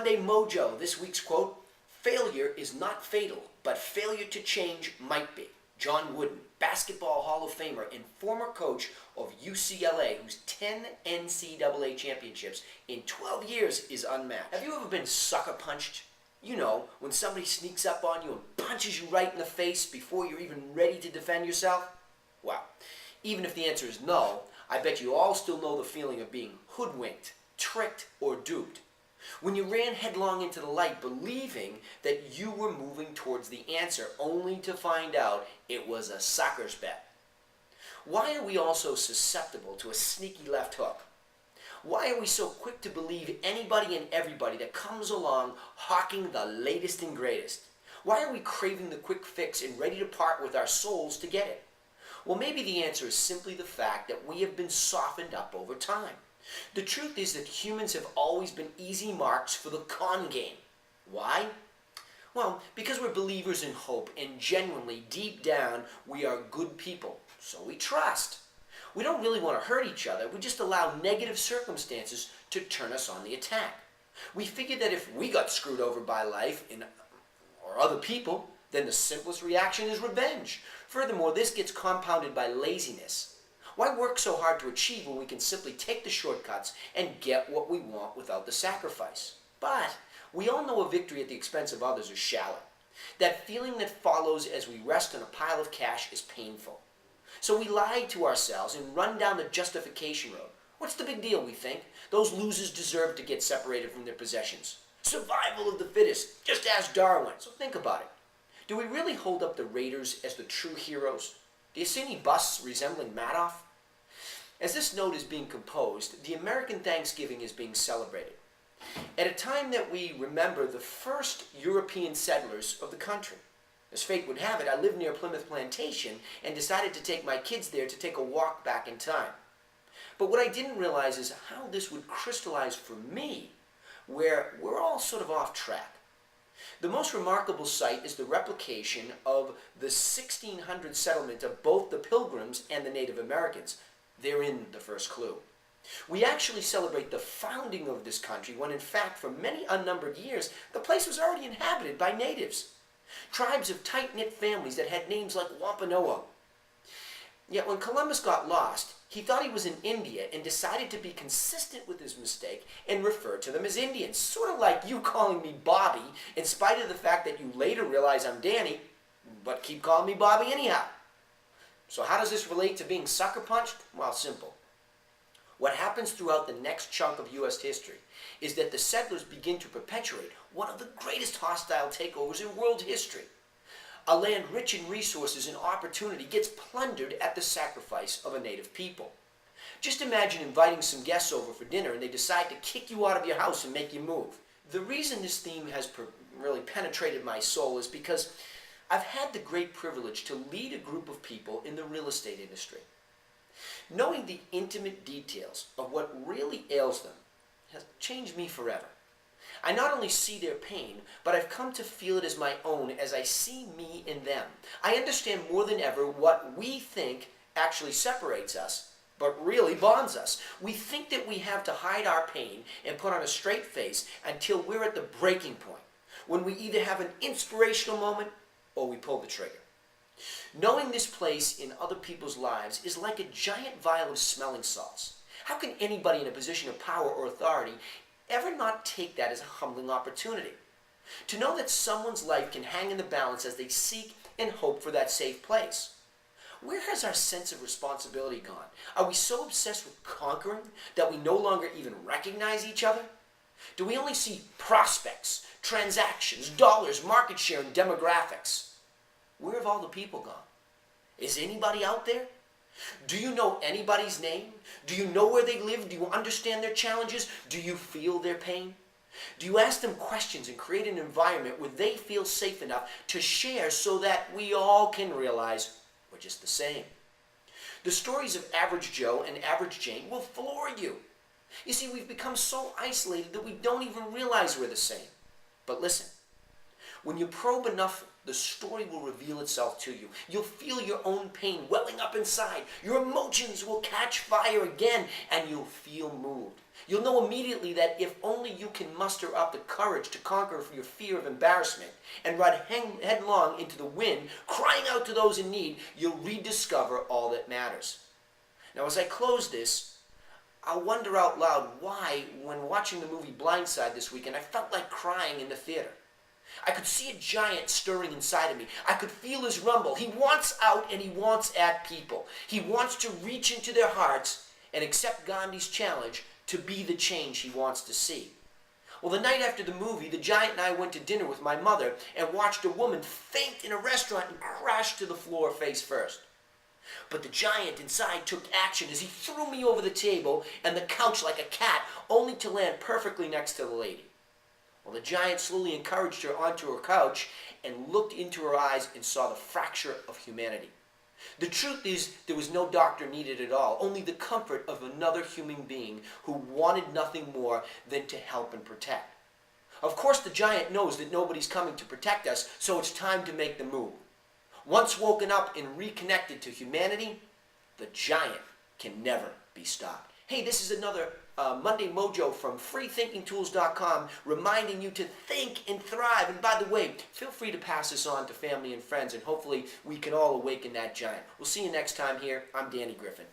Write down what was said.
Monday Mojo, this week's quote, "Failure is not fatal, but failure to change might be." John Wooden, Basketball Hall of Famer and former coach of UCLA, whose 10 NCAA championships in 12 years is unmatched. Have you ever been sucker punched? You know, when somebody sneaks up on you and punches you right in the face before you're even ready to defend yourself? Well, even if the answer is no, I bet you all still know the feeling of being hoodwinked, tricked, or duped. When you ran headlong into the light believing that you were moving towards the answer only to find out it was a sucker's bet. Why are we all so susceptible to a sneaky left hook? Why are we so quick to believe anybody and everybody that comes along hawking the latest and greatest? Why are we craving the quick fix and ready to part with our souls to get it? Well, maybe the answer is simply the fact that we have been softened up over time. The truth is that humans have always been easy marks for the con game. Why? Well, because we're believers in hope, and genuinely, deep down, we are good people, so we trust. We don't really want to hurt each other, we just allow negative circumstances to turn us on the attack. We figure that if we got screwed over by life or other people, then the simplest reaction is revenge. Furthermore, this gets compounded by laziness. Why work so hard to achieve when we can simply take the shortcuts and get what we want without the sacrifice? But we all know a victory at the expense of others is shallow. That feeling that follows as we rest on a pile of cash is painful. So we lie to ourselves and run down the justification road. What's the big deal, we think? Those losers deserve to get separated from their possessions. Survival of the fittest. Just ask Darwin. So think about it. Do we really hold up the Raiders as the true heroes? Do you see any busts resembling Madoff? As this note is being composed, the American Thanksgiving is being celebrated. At a time that we remember the first European settlers of the country. As fate would have it, I lived near Plymouth Plantation and decided to take my kids there to take a walk back in time. But what I didn't realize is how this would crystallize for me, where we're all sort of off track. The most remarkable sight is the replication of the 1600 settlement of both the Pilgrims and the Native Americans. Therein the first clue. We actually celebrate the founding of this country when in fact for many unnumbered years the place was already inhabited by natives. Tribes of tight-knit families that had names like Wampanoag. Yet when Columbus got lost, he thought he was in India and decided to be consistent with his mistake and refer to them as Indians. Sort of like you calling me Bobby in spite of the fact that you later realize I'm Danny, but keep calling me Bobby anyhow. So how does this relate to being sucker punched? Well, simple. What happens throughout the next chunk of U.S. history is that the settlers begin to perpetuate one of the greatest hostile takeovers in world history. A land rich in resources and opportunity gets plundered at the sacrifice of a native people. Just imagine inviting some guests over for dinner and they decide to kick you out of your house and make you move. The reason this theme has really penetrated my soul is because I've had the great privilege to lead a group of people in the real estate industry. Knowing the intimate details of what really ails them has changed me forever. I not only see their pain, but I've come to feel it as my own as I see me in them. I understand more than ever what we think actually separates us, but really bonds us. We think that we have to hide our pain and put on a straight face until we're at the breaking point, when we either have an inspirational moment or we pull the trigger. Knowing this place in other people's lives is like a giant vial of smelling salts. How can anybody in a position of power or authority ever not take that as a humbling opportunity? To know that someone's life can hang in the balance as they seek and hope for that safe place. Where has our sense of responsibility gone? Are we so obsessed with conquering that we no longer even recognize each other? Do we only see prospects, transactions, dollars, market share, and demographics? Where have all the people gone? Is anybody out there? Do you know anybody's name? Do you know where they live? Do you understand their challenges? Do you feel their pain? Do you ask them questions and create an environment where they feel safe enough to share so that we all can realize we're just the same? The stories of Average Joe and Average Jane will floor you. You see, we've become so isolated that we don't even realize we're the same. But listen, when you probe enough the story will reveal itself to you. You'll feel your own pain welling up inside. Your emotions will catch fire again, and you'll feel moved. You'll know immediately that if only you can muster up the courage to conquer your fear of embarrassment and run headlong into the wind, crying out to those in need, you'll rediscover all that matters. Now, as I close this, I wonder out loud why, when watching the movie Blindside this weekend, I felt like crying in the theater. I could see a giant stirring inside of me. I could feel his rumble. He wants out and he wants at people. He wants to reach into their hearts and accept Gandhi's challenge to be the change he wants to see. Well, the night after the movie, the giant and I went to dinner with my mother and watched a woman faint in a restaurant and crash to the floor face first. But the giant inside took action as he threw me over the table and the couch like a cat, only to land perfectly next to the lady. Well, the giant slowly encouraged her onto her couch and looked into her eyes and saw the fracture of humanity. The truth is, there was no doctor needed at all, only the comfort of another human being who wanted nothing more than to help and protect. Of course, the giant knows that nobody's coming to protect us, so it's time to make the move. Once woken up and reconnected to humanity, the giant can never be stopped. Hey, this is another Monday Mojo from freethinkingtools.com reminding you to think and thrive. And by the way, feel free to pass this on to family and friends, and hopefully we can all awaken that giant. We'll see you next time here. I'm Danny Griffin.